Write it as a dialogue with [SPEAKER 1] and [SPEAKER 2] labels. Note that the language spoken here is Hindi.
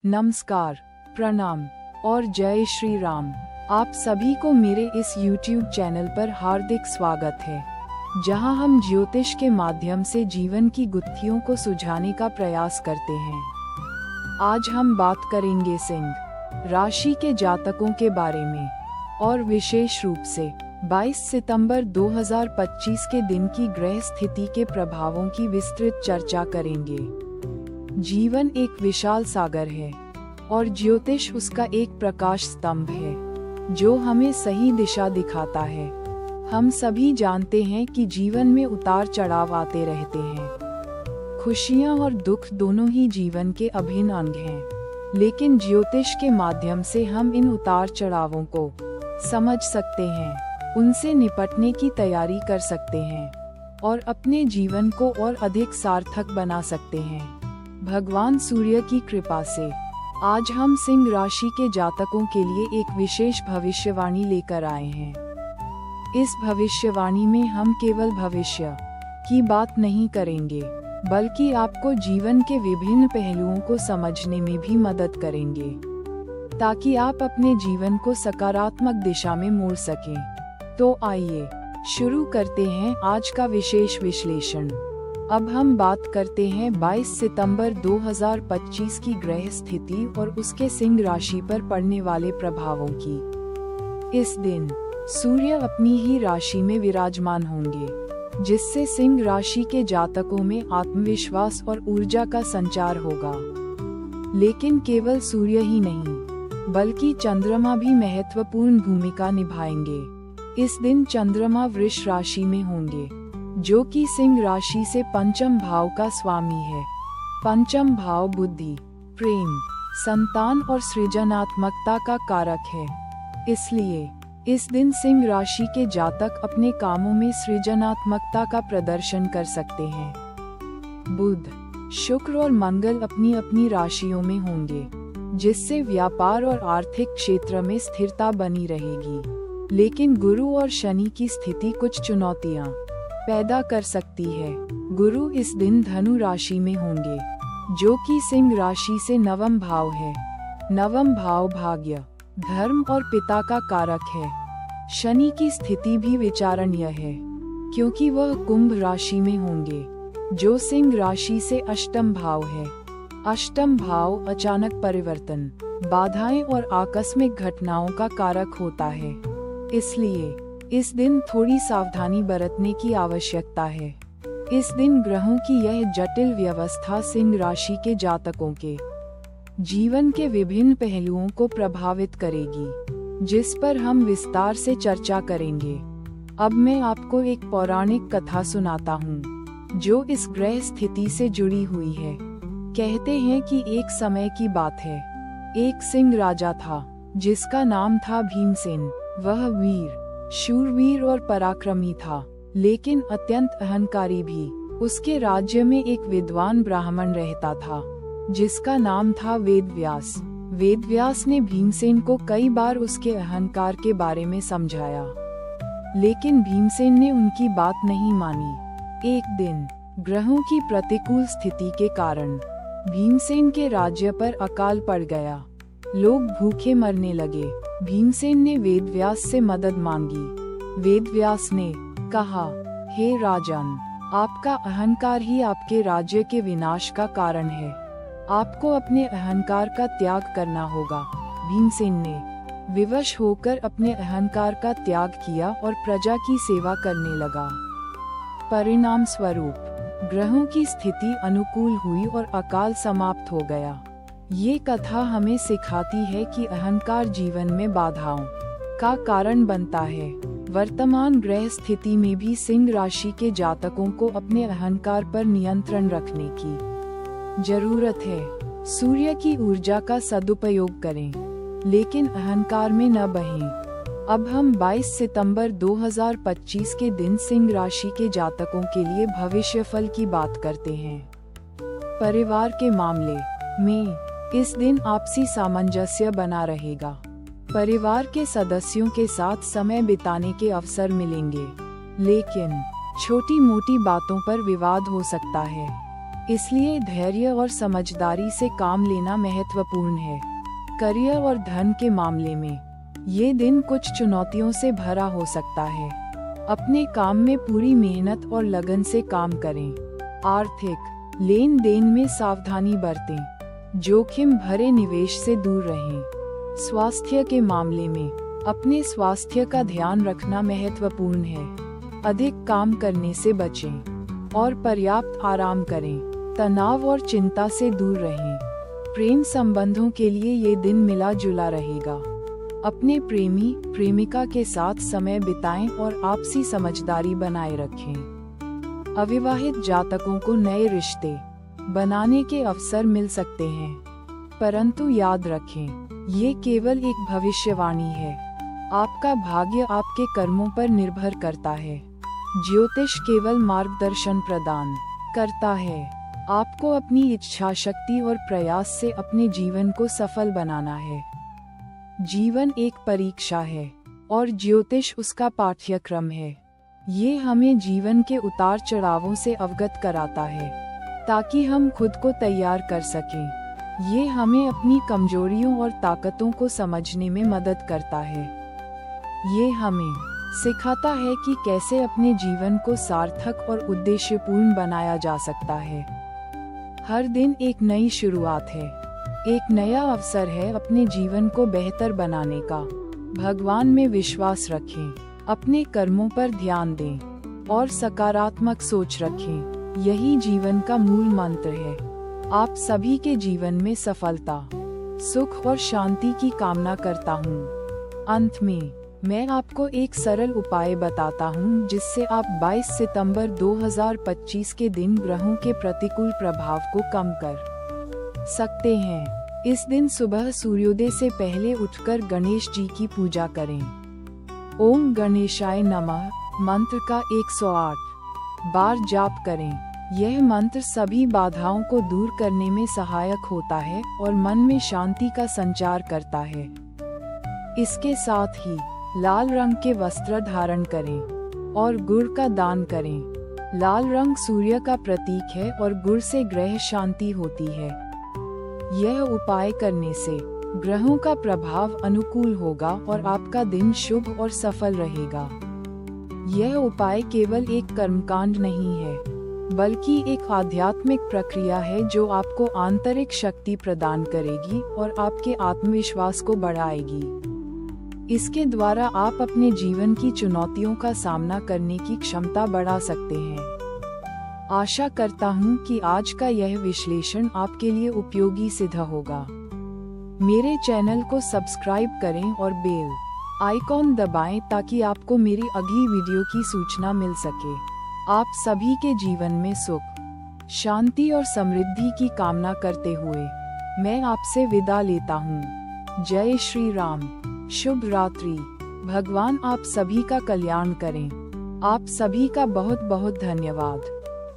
[SPEAKER 1] नमस्कार, प्रणाम और जय श्री राम। आप सभी को मेरे इस YouTube चैनल पर हार्दिक स्वागत है, जहां हम ज्योतिष के माध्यम से जीवन की गुत्थियों को सुलझाने का प्रयास करते हैं। आज हम बात करेंगे सिंह राशि के जातकों के बारे में और विशेष रूप से 22 सितंबर 2025 के दिन की ग्रह स्थिति के प्रभावों की विस्तृत चर्चा करेंगे। जीवन एक विशाल सागर है और ज्योतिष उसका एक प्रकाश स्तंभ है जो हमें सही दिशा दिखाता है। हम सभी जानते हैं कि जीवन में उतार चढ़ाव आते रहते हैं। खुशियां और दुख दोनों ही जीवन के अभिन्न अंग हैं, लेकिन ज्योतिष के माध्यम से हम इन उतार चढ़ावों को समझ सकते हैं, उनसे निपटने की तैयारी कर सकते हैं और अपने जीवन को और अधिक सार्थक बना सकते हैं। भगवान सूर्य की कृपा से आज हम सिंह राशि के जातकों के लिए एक विशेष भविष्यवाणी लेकर आए हैं। इस भविष्यवाणी में हम केवल भविष्य की बात नहीं करेंगे, बल्कि आपको जीवन के विभिन्न पहलुओं को समझने में भी मदद करेंगे, ताकि आप अपने जीवन को सकारात्मक दिशा में मोड़ सकें। तो आइए शुरू करते हैं आज का विशेष विश्लेषण। अब हम बात करते हैं 22 सितंबर 2025 की ग्रह स्थिति और उसके सिंह राशि पर पड़ने वाले प्रभावों की। इस दिन सूर्य अपनी ही राशि में विराजमान होंगे, जिससे सिंह राशि के जातकों में आत्मविश्वास और ऊर्जा का संचार होगा। लेकिन केवल सूर्य ही नहीं, बल्कि चंद्रमा भी महत्वपूर्ण भूमिका निभाएंगे। इस दिन चंद्रमा वृष राशि में होंगे, जो कि सिंह राशि से पंचम भाव का स्वामी है। पंचम भाव बुद्धि, प्रेम, संतान और सृजनात्मकता का कारक है। इसलिए इस दिन सिंह राशि के जातक अपने कामों में सृजनात्मकता का प्रदर्शन कर सकते हैं। बुध, शुक्र और मंगल अपनी अपनी राशियों में होंगे, जिससे व्यापार और आर्थिक क्षेत्र में स्थिरता बनी रहेगी। लेकिन गुरु और शनि की स्थिति कुछ चुनौतियां पैदा कर सकती है। गुरु इस दिन धनु राशि में होंगे, जो कि सिंह राशि से नवम भाव है। नवम भाव भाग्य, धर्म और पिता का कारक है। शनि की स्थिति भी विचारणीय है, क्योंकि वह कुंभ राशि में होंगे, जो सिंह राशि से अष्टम भाव है। अष्टम भाव अचानक परिवर्तन, बाधाएं और आकस्मिक घटनाओं का कारक होता है। इसलिए इस दिन थोड़ी सावधानी बरतने की आवश्यकता है। इस दिन ग्रहों की यह जटिल व्यवस्था सिंह राशि के जातकों के जीवन के विभिन्न पहलुओं को प्रभावित करेगी, जिस पर हम विस्तार से चर्चा करेंगे। अब मैं आपको एक पौराणिक कथा सुनाता हूँ, जो इस ग्रह स्थिति से जुड़ी हुई है। कहते हैं कि एक समय की बात है, एक सिंह राजा था, जिसका नाम था भीमसेन। वह वीर, शूरवीर और पराक्रमी था, लेकिन अत्यंत अहंकारी भी। उसके राज्य में एक विद्वान ब्राह्मण रहता था, जिसका नाम था वेदव्यास। वेदव्यास ने भीमसेन को कई बार उसके अहंकार के बारे में समझाया, लेकिन भीमसेन ने उनकी बात नहीं मानी। एक दिन ग्रहों की प्रतिकूल स्थिति के कारण भीमसेन के राज्य पर अकाल पड़ गया। लोग भूखे मरने लगे। भीमसेन ने वेदव्यास से मदद मांगी। वेदव्यास ने कहा, हे राजन, आपका अहंकार ही आपके राज्य के विनाश का कारण है। आपको अपने अहंकार का त्याग करना होगा। भीमसेन ने विवश होकर अपने अहंकार का त्याग किया और प्रजा की सेवा करने लगा। परिणाम स्वरूप ग्रहों की स्थिति अनुकूल हुई और अकाल समाप्त हो गया। ये कथा हमें सिखाती है कि अहंकार जीवन में बाधाओं का कारण बनता है। वर्तमान ग्रह स्थिति में भी सिंह राशि के जातकों को अपने अहंकार पर नियंत्रण रखने की जरूरत है। सूर्य की ऊर्जा का सदुपयोग करें, लेकिन अहंकार में न बहें। अब हम 22 सितंबर 2025 के दिन सिंह राशि के जातकों के लिए भविष्यफल की बात करते हैं। परिवार के मामले में इस दिन आपसी सामंजस्य बना रहेगा। परिवार के सदस्यों के साथ समय बिताने के अवसर मिलेंगे, लेकिन छोटी मोटी बातों पर विवाद हो सकता है। इसलिए धैर्य और समझदारी से काम लेना महत्वपूर्ण है। करियर और धन के मामले में ये दिन कुछ चुनौतियों से भरा हो सकता है। अपने काम में पूरी मेहनत और लगन से काम करें। आर्थिक लेन देन में सावधानी बरतें। जोखिम भरे निवेश से दूर रहें। स्वास्थ्य के मामले में अपने स्वास्थ्य का ध्यान रखना महत्वपूर्ण है। अधिक काम करने से बचें और पर्याप्त आराम करें। तनाव और चिंता से दूर रहें। प्रेम संबंधों के लिए ये दिन मिला जुला रहेगा। अपने प्रेमी प्रेमिका के साथ समय बिताएं और आपसी समझदारी बनाए रखें। अविवाहित जातकों को नए रिश्ते बनाने के अवसर मिल सकते हैं, परंतु याद रखें, ये केवल एक भविष्यवाणी है। आपका भाग्य आपके कर्मों पर निर्भर करता है। ज्योतिष केवल मार्गदर्शन प्रदान करता है। आपको अपनी इच्छा शक्ति और प्रयास से अपने जीवन को सफल बनाना है। जीवन एक परीक्षा है और ज्योतिष उसका पाठ्यक्रम है। ये हमें जीवन के उतार चढ़ावों से अवगत कराता है ताकि हम खुद को तैयार कर सकें। ये हमें अपनी कमजोरियों और ताकतों को समझने में मदद करता है। ये हमें सिखाता है कि कैसे अपने जीवन को सार्थक और उद्देश्यपूर्ण बनाया जा सकता है। हर दिन एक नई शुरुआत है, एक नया अवसर है अपने जीवन को बेहतर बनाने का। भगवान में विश्वास रखें, अपने कर्मों पर ध्यान दें और सकारात्मक सोच रखें। यही जीवन का मूल मंत्र है। आप सभी के जीवन में सफलता, सुख और शांति की कामना करता हूँ। अंत में मैं आपको एक सरल उपाय बताता हूँ जिससे आप 22 सितंबर 2025 के दिन ग्रहों के प्रतिकूल प्रभाव को कम कर सकते हैं। इस दिन सुबह सूर्योदय से पहले उठकर गणेश जी की पूजा करें। ओम गणेशाय नमः मंत्र का 108 बार जाप करें। यह मंत्र सभी बाधाओं को दूर करने में सहायक होता है और मन में शांति का संचार करता है। इसके साथ ही लाल रंग के वस्त्र धारण करें और गुड़ का दान करें। लाल रंग सूर्य का प्रतीक है और गुड़ से ग्रह शांति होती है। यह उपाय करने से ग्रहों का प्रभाव अनुकूल होगा और आपका दिन शुभ और सफल रहेगा। यह उपाय केवल एक कर्मकांड नहीं है, बल्कि एक आध्यात्मिक प्रक्रिया है जो आपको आंतरिक शक्ति प्रदान करेगी और आपके आत्मविश्वास को बढ़ाएगी। इसके द्वारा आप अपने जीवन की चुनौतियों का सामना करने की क्षमता बढ़ा सकते हैं। आशा करता हूँ कि आज का यह विश्लेषण आपके लिए उपयोगी सिद्ध होगा। मेरे चैनल को सब्सक्राइब करें और बेल आइकॉन दबाएं ताकि आपको मेरी अगली वीडियो की सूचना मिल सके। आप सभी के जीवन में सुख, शांति और समृद्धि की कामना करते हुए मैं आपसे विदा लेता हूँ। जय श्री राम। शुभ रात्रि। भगवान आप सभी का कल्याण करें। आप सभी का बहुत बहुत धन्यवाद।